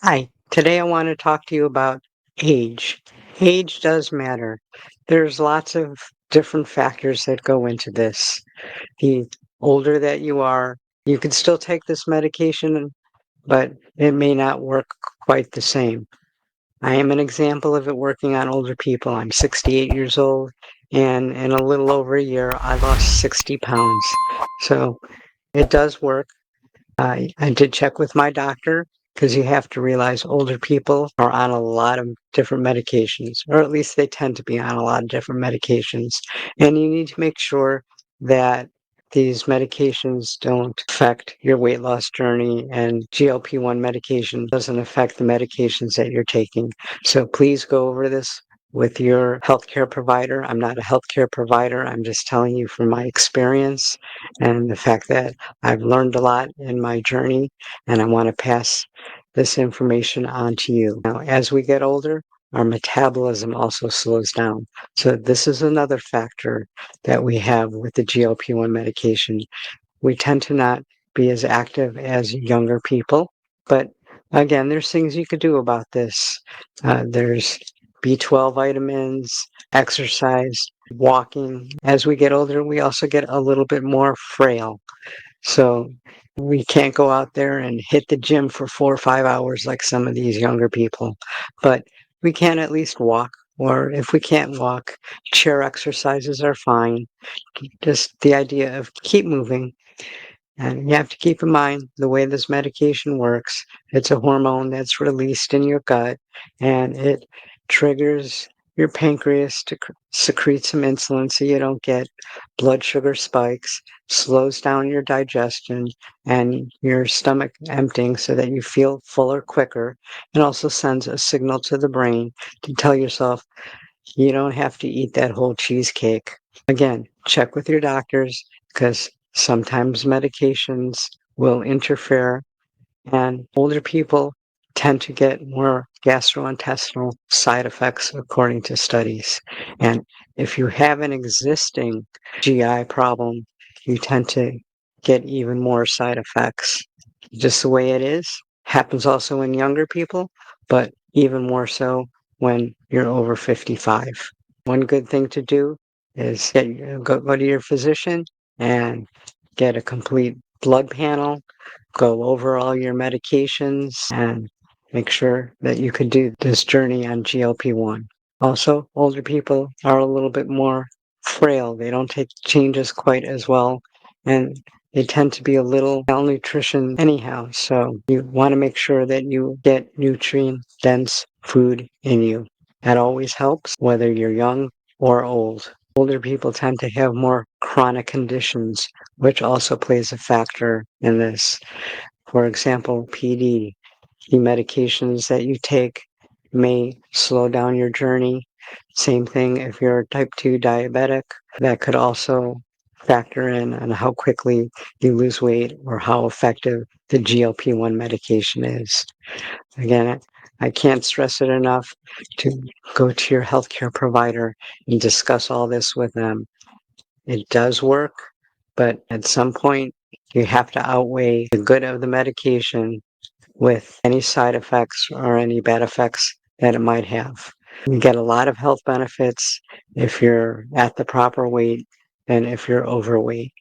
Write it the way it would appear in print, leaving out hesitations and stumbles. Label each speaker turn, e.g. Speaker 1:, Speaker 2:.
Speaker 1: Hi, today I want to talk to you about age. Age does matter. There's lots of different factors that go into this. The older that you are, you can still take this medication, but it may not work quite the same. I am an example of it working on older people. I'm 68 years old, and in a little over a year, I lost 60 pounds. So it does work. I did check with my doctor because you have to realize older people are on a lot of different medications, or at least they tend to be on a lot of different medications. And you need to make sure that these medications don't affect your weight loss journey, and GLP-1 medication doesn't affect the medications that you're taking. So please go over this with your healthcare provider. I'm not a healthcare provider. I'm just telling you from my experience and the fact that I've learned a lot in my journey, and I want to pass this information on to you. Now, as we get older, our metabolism also slows down. So this is another factor that we have with the GLP-1 medication. We tend to not be as active as younger people, but again, there's things you could do about this. There's B12 vitamins, exercise, walking. As we get older, we also get a little bit more frail. So we can't go out there and hit the gym for 4 or 5 hours like some of these younger people, but we can at least walk. Or if we can't walk, chair exercises are fine. Just the idea of keep moving. And you have to keep in mind the way this medication works. It's a hormone that's released in your gut, and it triggers your pancreas to secrete some insulin so you don't get blood sugar spikes, slows down your digestion and your stomach emptying so that you feel fuller quicker, and also sends a signal to the brain to tell yourself you don't have to eat that whole cheesecake. Again, check with your doctors because sometimes medications will interfere, and older people tend to get more gastrointestinal side effects according to studies. And if you have an existing GI problem, you tend to get even more side effects. Just the way it is. Happens also in younger people, but even more so when you're over 55. One good thing to do is go to your physician and get a complete blood panel, go over all your medications, and make sure that you can do this journey on GLP-1. Also, older people are a little bit more frail. They don't take changes quite as well, and they tend to be a little malnutrition anyhow. So you want to make sure that you get nutrient-dense food in you. That always helps, whether you're young or old. Older people tend to have more chronic conditions, which also plays a factor in this. For example, PD, the medications that you take may slow down your journey. Same thing if you're a type 2 diabetic, that could also factor in on how quickly you lose weight or how effective the GLP-1 medication is. Again, I can't stress it enough to go to your healthcare provider and discuss all this with them. It does work, but at some point, you have to outweigh the good of the medication with any side effects or any bad effects that it might have. You get a lot of health benefits if you're at the proper weight and if you're overweight.